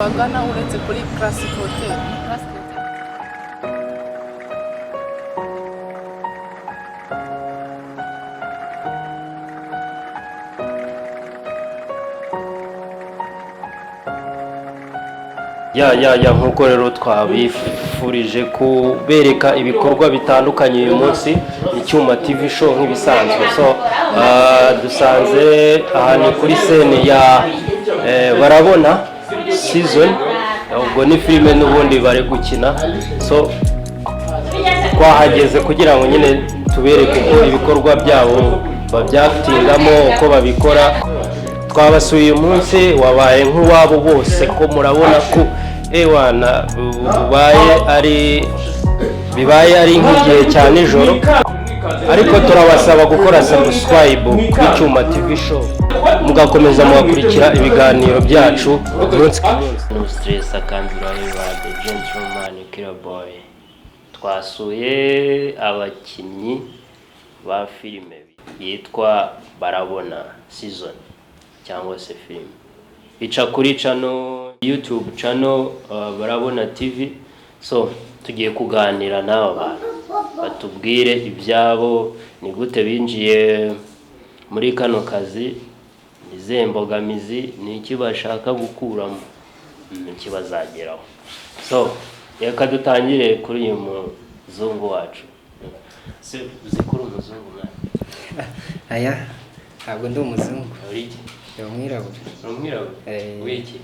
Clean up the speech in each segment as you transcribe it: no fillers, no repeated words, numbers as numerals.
Bagana uretse kuri Classic Hotel. Nkuko rero twabifurije kubereka ibikorwa bitandukanye uyu munsi Icyuma TV show nk'ibisanzwe. Dusanze ahantu kuri scene ya Barabona season, ubwo ni filime n'ubundi bari gukina, twahageze kugira ngo nyine tubereke ko ibikorwa byabo babyatingamo uko babikora. Twabasuye uyu munsi wabaye nk'uwabo bose, ko murabona ko bibaye ari nk'igihe cya nijoro, ariko turabasaba gukora subscribe kuri Cyuma TV show, mugakomeza mugakurikira ibiganiro byacu umunsi ku munsi. No stress akandura the gentleman killer boy. Twasuye abakinnyi ba filime yitwa Barabona season cyangwa se film, ica kuri channel YouTube channel Barabona TV. Tugiye kuganira n'aba bantu batubwire ibyabo, ni gute binjiye muri kano kazi, nize mbogamizi, ni iki bashaka gukuramo, iki bazageraho. Reka dutangire kuri uyu muzungu wacu. Uzikuru umuzungu mwana? Aya ntabwo ndi umuzungu. Uri iki? Ndi umwirabura. Umwirabura? Wiki?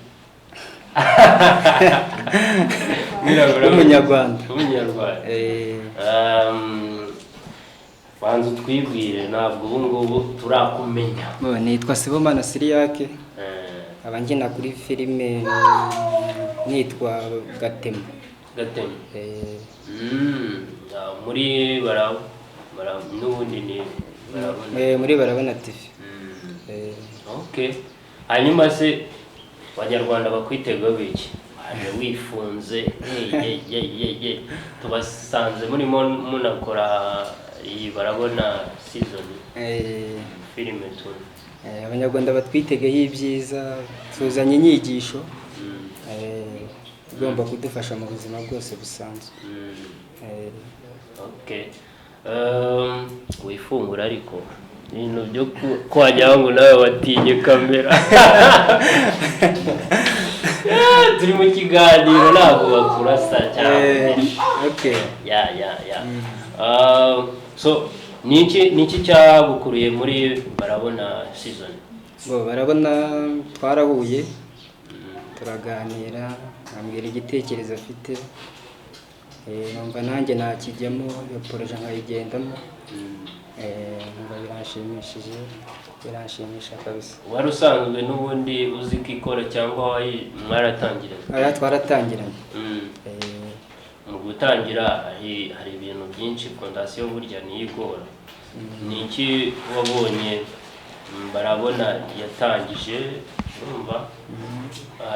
Umunyarwanda. Umunyarwanda. Banza twibwire, ntabwo ubu ngubu turakumenya. Nitwa Sibomana Siriake. Aba ngina kuri filime nitwa Gatema. Gatema. Muri Barabona n'ubundi ni Barabona. Muri Barabona TV. Okay. Hanyuma se Abanyarwanda bakwitega biki? Aje wifunze tubasanze murimo munakora iyi Barabona season filime tu. Abanyarwanda batwitegeho ibyiza, tuzanye inyigisho igomba kudufasha mu buzima bwose busanzwe. Okay. Wifungura ariko ibintu byo kwajya ngo nawe watinye kamera. Turi mu kiganiro ntabwo bakurasa cyane. Okay. Niki cyagukuriye muri Barabona season? Barabona twarahuye turaganira, ambwira igitekerezo afite, numva nanjye nakijyamo iyo projet nkayigendamo. Numva biranshimisha kabisa. Wari usanzwe n'ubundi uzi kwikora cyangwa mwaratangiranye? Twaratangiranye. Mu gutangira hari ibintu byinshi, fondasiyo burya niyigora. Ni iki wabonye Barabona yatangije urumva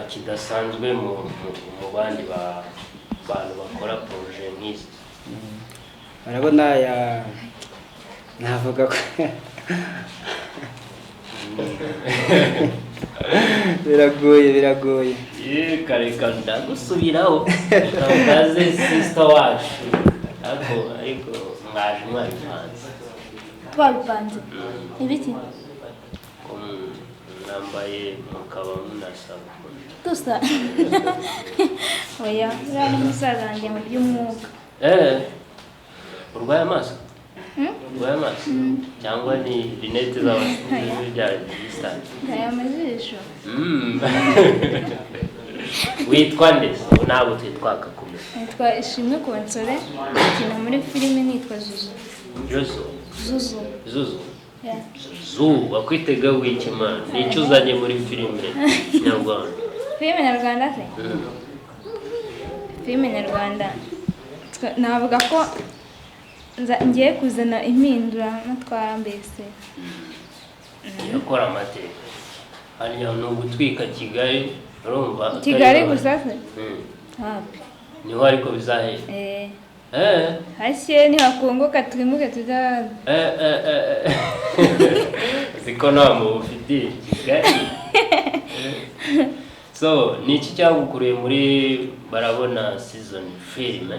kidasanzwe mu bandi bantu bakora projet nk'izi? Barabona navuga ko biragoye. Kareka ndagusubiraho kaze sister wacu, ariko mwabipanze. Twabipanze ibiki? Nambaye mukaba munasaba Tusa. Oya, rani musaza wanjye mu by'umwuka. Urwaye amaso? Urwaye amaso? Cyangwa ni rinete z'abasore bya distance? Aya mazisho. Witwa nde? Ntabwo twitwaka kumenya. Nitwa Ishimwe Konsole, nkina muri filime nitwa Zuzu. Zuzu. Zuzu, wakwitega wiki man? Nicyo uzanye muri filime nyarwanda? Filime nyarwanda se? Filime nyarwanda. Navuga ko ngiye kuzana impindura natwara mbese. Yakora amateka. Hariya no gutwika Kigali, urumva? Kigali gusa se? Hapi. Niho ariko bizahera. Hashye nihakongoka twimuke tuza. Ziko nta mu ufite Kigali. So ni iki cyagukuriye muri barabona season film?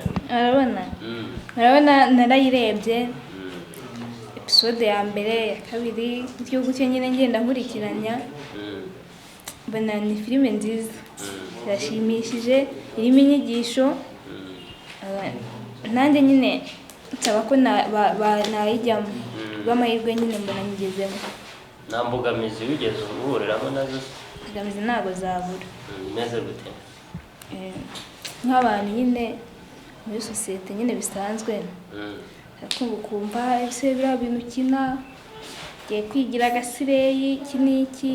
Barabona narayirebye episode ya mbere ya kabiri igihugu cye nyine ngenda nkurikiranya mbona ni filime nziza irashimishije irimo inyigisho nanjye nyine nsaba ko nayijyamo rw'amahirwe nyine mbona nyigezemo. Nta mbogamizi wigeze uhuriramo nazo? Mbogamizi ntabwo zabura. Imeze gute? Nk'abantu nyine muri sosiyete nyine bisanzwe ukumva ese biriya bintu ukina ugiye kwigira agasireyi iki n'iki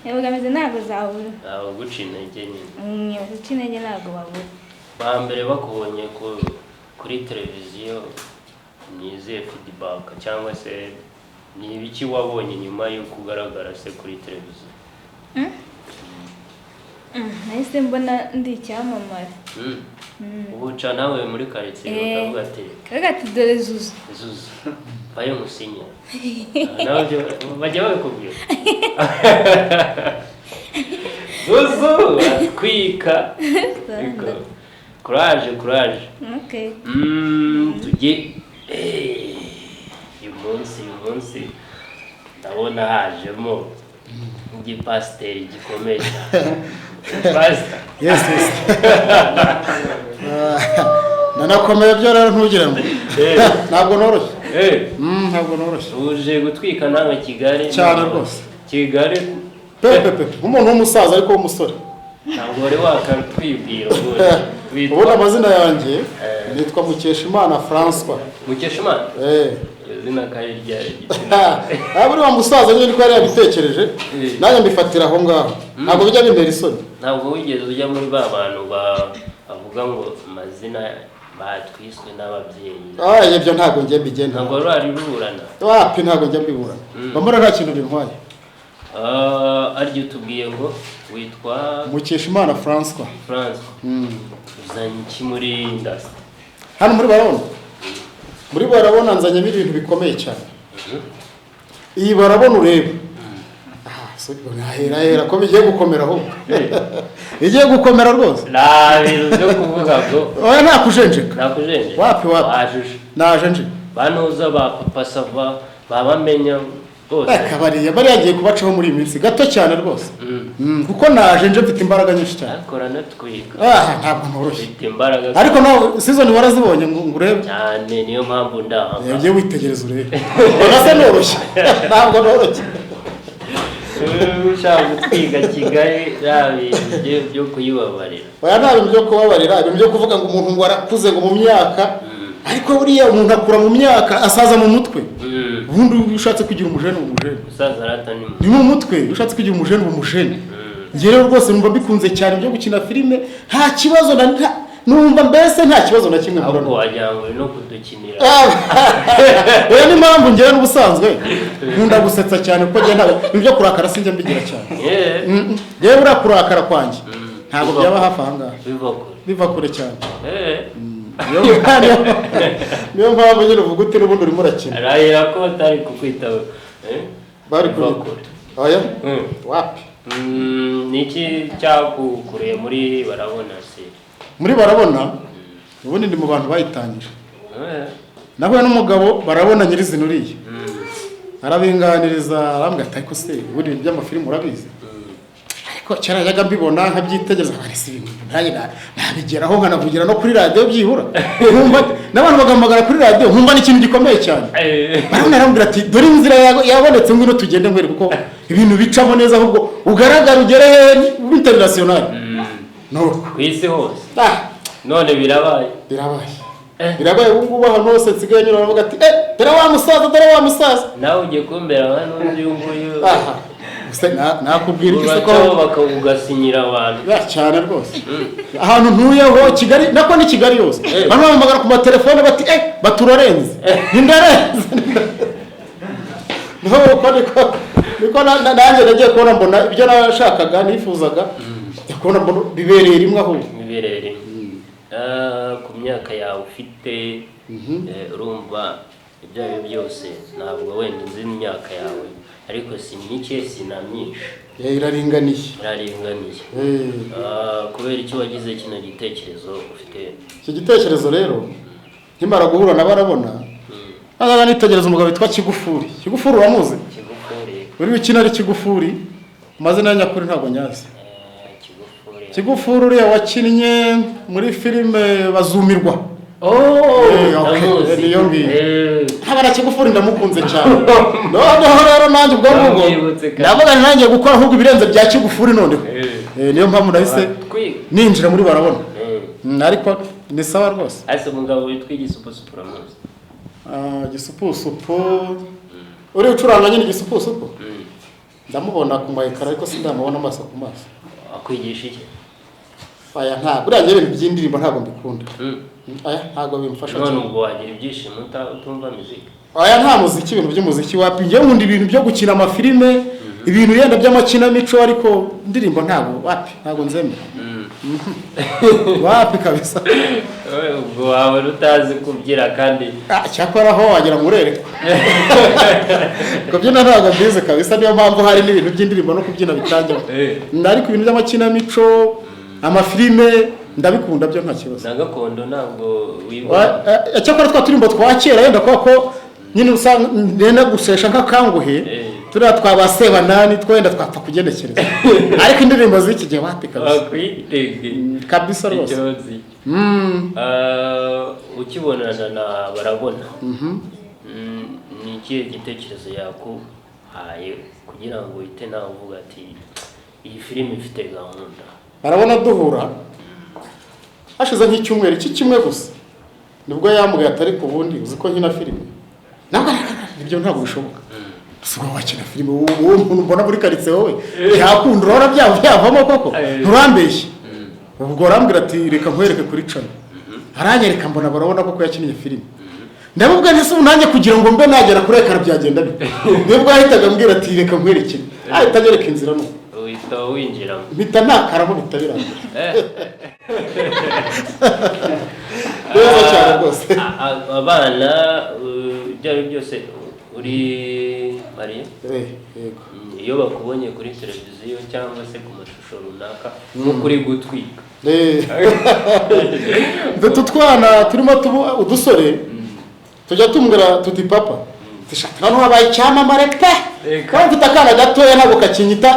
mbogamizi ntabwo zabura. Ntabwo guca intege nyine. Guca intege ntabwo babura. Ba mbere bakubonye kuri televiziyo ni izihe feedback cyangwa se ni ibiki wabonye nyuma yo kugaragara se kuri televiziyo? Nahise mbona ndi icyamamare. Ubuca nawe muri quartier bakavuga ati dore Zuzu bayo musinya nawe bajya babikubwira Zuzu atwika courage okay tujye uyu munsi ndabona hajemo igipasiteri gikomeye. Yes. Nanakomeye byo rero ntugire ngo ntabwo noroshye. Ntabwo noroshye. Uje gutwika nawe Kigali cyane rwose. Kigali pepe umuntu w'umusaza ariko w'umusore. Ntabwo wari wakatwibwira ubu amazina yanjye nitwa Mukeshimana François. Mukeshimana? Izina kari rya buri wa musaza nyine ko yari yabitekereje nanjye mbifatira aho ngaho. Ntabwo bijya bimbera isoni. Ntabwo wigeze ujya muri ba bantu bavuga ngo amazina batwiswe n'ababyeyi? Ibyo ntabwo njye mbigenda. Ntabwo rwari ruburana? Wapi ntabwo njya mbiburana. Bambara nta kintu bintwaye. Aryo tubwiye ngo witwa Mukeshimana François. Uzanye iki muri industry? Hano muri barabona nzanyemo ibintu bikomeye cyane. Iyi barabona ureba nahera ko bigiye gukomera aho igiye gukomera rwose. Nta bintu byo kuvuga ngo nakujenjeka wapi naje nje banoza ba Papa Sava babamenya bose bariya agiye kubacaho muri iyi minsi gato cyane rwose kuko naje nje mfite imbaraga nyinshi cyane. akora natwika ntabwo noroshye mfite imbaraga ariko nawe season warazibonye ngo urebe cyane niyo mpamvu ndaha yagiye witegereza urebe urasa noroshye ntabwo noroshye. ushaka gutwiga Kigali bintu byo kuyibabarira? Nta bintu byo kubabarira, ibintu byo kuvuga ngo umuntu ngo arakuze ngo mu myaka ariko buriya umuntu akura mu myaka asaza mu mutwe. Ubundi ushatse kugira umujene usaza arata ni mu mutwe, ushatse kugira umujene umujene. Ngiye rero rwose numva bikunze cyane byo gukina filime nta kibazo numva mbese nta kibazo na kimwe mbona. Ahubwo wajyangwe no kudukinira. Ni mpamvu ngira n'ubusanzwe nkunda gusetsa cyane kuko ngiye ibyo kurakara sinjya mbigira cyane. Ngiye buriya kurakara kwanjye ntabwo byaba hafi aha ngaha biva kure cyane. Niyo mpamvu nyine uvuga uti n'ubundi urimo urakina. Arahira ko batari kukwitaba bari kure. Wapi ni iki cyakukuriye muri barabona se? Muri barabona ubundi ndi mu bantu bayitangije. Nahuye n'umugabo barabona nyirizina uriye arabinganiriza arambwira ati ariko se ubundi by'amafilime urabizi? Ariko cyara yaga mbibona nkabyitegereza barese ibintu nabigeraho nkanavugira no kuri radio byihura n'abantu bagamagara kuri radio nkumva n'ikintu gikomeye cyane. Barabona arambwira ati dore inzira yabonetse ngwino tugende ngwere kuko ibintu bicamo neza ahubwo ugaragara ugere international no kwisi hose. None birabaye ubu ngubu ahantu hose nsigaye nyura baravuga ati dore wa musaza nawe ugiye kumbera hano uyu nguyu. Nakubwira iki se ko bakagasinyira abantu cyane rwose ahantu ntuyeho Kigali nako ni Kigali yose bano bamagara ku matelefone bati baturarenze nindarenze niko nanjye nagiye kubona mbona ibyo nashakaga nifuzaga kubona bibereye rimwe aho ku myaka yawe ufite urumva ibyo ari byo byose ntabwo wenda nzi imyaka yawe ariko si mike si na myinshi iraringaniye kubera icyo wagize kino gitekerezo ufite iki gitekerezo rero nkimara guhura na barabona naza nitegereza umugabo witwa Kigufuri uramuzi uri wikina ari Kigufuri amazina ya nyakuri ntabwo nyazi Kigufuri uriya wakinnye muri filime Bazumirwa niyo ngiyo habara Kigufuri ndamukunze cyane noneho rero nanjye ubwo ngubwo ndavuga nanjye gukora ahubwo ibirenze bya Kigufuri noneho niyo mpamvu nahise ninjira muri barabona ariko ni sawa rwose ase umugabo witwa Igisupusupu uramuzi Gisupusupu uri ucuranga nyine Gisupusupu ndamubona ku mayekara ariko sindamubona amaso ku maso akwigisha iki aya ntabwo uriya ibintu by'indirimbo ntabwo mbikunda aya ntabwo bimfasha none ubwo wagira ibyishimo utumva muzika aya nta muziki ibintu by'umuziki wapi njye nkunda ibintu byo gukina amafilime ibintu yenda by'amakinamico ariko indirimbo ntabwo nzemera wapi kabisa ubwo waba utazi kubyira kandi cyakora aho wagira ngo urerekwa kubyina ntabwo mbizi kabisa niyo mpamvu hari n'ibintu by'indirimbo no kubyina bitangira ariko ibintu by'amakinamico amafilime ndabikunda byo nta kibazo na gakondo ntabwo wibuka cyakora twa turimbo twa kera yenda ko nyine usanga nenda gusesha nk'akanguhe turiya twabasebanani twenda twapfa kugenekereza ariko indirimbo z'iki gihe wapi kabisa rwose ukibonana na barabona ni ikihe gitekerezo yakuhaye kugira ngo uhite nawe uvuga ati iyi filime ifite gahunda barabona duhura hashize nk'icyumweru kimwe gusa nibwo yambwiye atari ku bundi uzi ko nkina filime ibyo ntabwo bishoboka usigaye wakina filime uwo muntu mbona muri karitsiye wowe yakunda urabona byavamo koko nturambeshye ubwo arambwira ati reka nkwereke kuri cano aranyereka mbona barabona koko yakinnye filime ndabubwa ntise nanjye kugira ngo mbe nagera kuri ekara byagenda bite nibwo yahitaga ambwira ati reka nkwereke ahita anyereka inzira no uhita winjiramo mpita ntakaramo bitabirangira neza cyane rwose abana ibyo ari byose uri Mariya yego iyo bakubonye kuri televiziyo cyangwa se ku mashusho runaka nko kuri gutwika mfite utwana turimo udusore tujya tumbwira tuti papa hano habaye icyamamare pe kandi mfite akana gatoya ntabwo kakinyita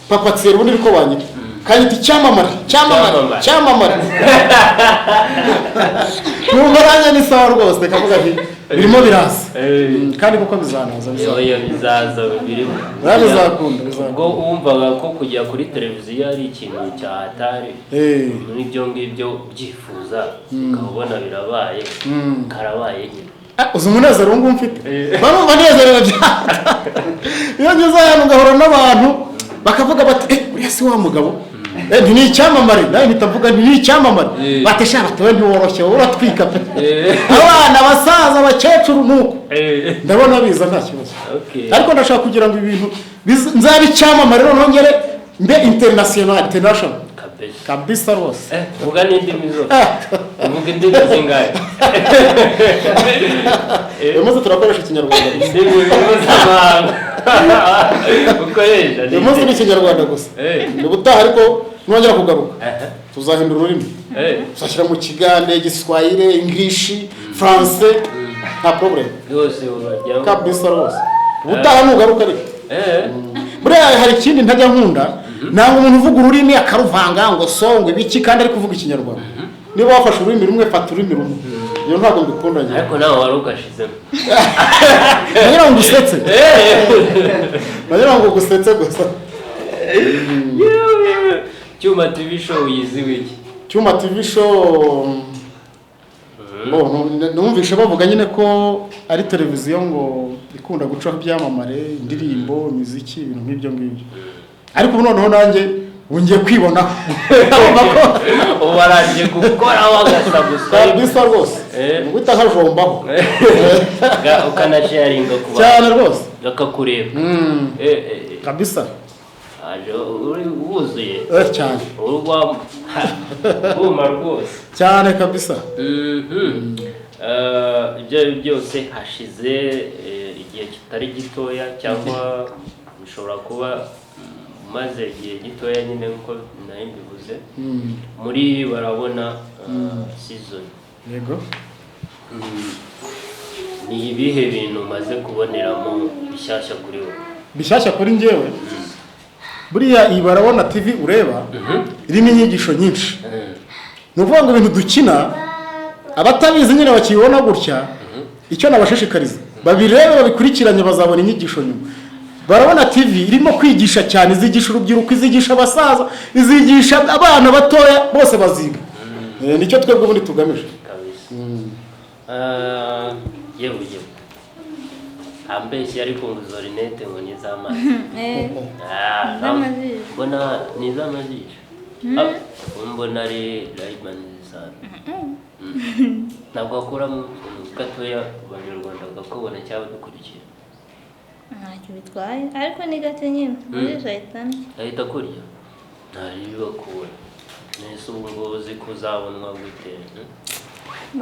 papa tsera ubundi niko banyita kanyita icyamamare numva nanjye ni sawa rwose kavuga ati birimo biraza kandi kuko bizanaza bizaza birimo bizakunda ubwo wumvaga ko kujya kuri televiziyo ari ikintu cyahatari n'ibyo ngibyo byifuza ukabona birabaye karabaye nyine uzi umunezero wumva mfite barumva nezerewe iyo ngeze ahantu ngahura n'abantu bakavuga bati uriya si wa mugabo ni icyamamare nawe mpita mvuga ni icyamamare batesha batowe ntiworoshye wowe uratwika pe abana abasaza abakecuru nuko ndabona biza nta kibazo ariko ndashaka kugira ngo ibintu nzabe icyamamare noneho ngere mbe international kabisa rwose vuga n'indimi zose vuga indimi zingahe umunsi turakoresha ikinyarwanda indimi mpuzamahanga ukoresha uyu munsi ni ikinyarwanda gusa ni ubutaha ariko nongera kugaruka tuzahindura ururimi tuzashyira mu kigande igiswahili ingirishi faranse nta probleme yose urajyaho kabisa rwose ubutaha nugaruka ariko buriya hari ikindi ntajya nkunda ntabwo umuntu uvuga ururimi akaruvanga ngo songo ibiki kandi ari kuvuga ikinyarwanda niba wafashe ururimi rumwe fata ururimi rumwe iyo ntabwo mbikunda njye ariko nawe wari ugashizemo nagira ngo usetse nagira ngo ugusetse gusa Cyuma TV show yiziwe iki Cyuma TV show numvishe bavuga nyine ko ari televiziyo ngo ikunda gucaho ibyamamare indirimbo imiziki ibintu nk'ibyo ngibyo ariko ubu noneho nanjye ngiye kwibonaho ubu baragiye gukora wagasa gusa kabisa rwose guhita nkajombaho ukanasharinga ku bantu cyane rwose bakakureba kabisa aje wuzuye cyane urwa buma rwose cyane kabisa ibyo ari byo byose hashize igihe kitari gitoya cyangwa bishobora kuba maze igihe gitoya nyine nkuko nayo mbivuze muri barabona season yego ni ibihe bintu maze kuboneramo bishyashya kuri wowe bishyashya kuri njyewe buriya iyi barabona TV ureba irimo inyigisho nyinshi ni ukuvuga ngo ibintu dukina abatabizi nyine bakibona gutya icyo nabashishikariza babirebe babikurikiranye bazabona inyigisho nyuma barabona TV irimo kwigisha cyane izigisha urubyiruko izigisha abasaza izigisha abana batoya bose baziga nicyo twebwe ubundi tugamije kabisa yewe ambeshyi ariko ngo rinete ngo ni z'amazi mbona ni z'amajisho mbona ari Riderman zisana ntabwo wakuramo gatoya abanyarwanda bakakubona cyangwa dukurikira ntacyo bitwaye ariko ni gake nyine muri shayitani ahita kurya ntari bakura nese ubu ngubu uzi kuzabonwa gute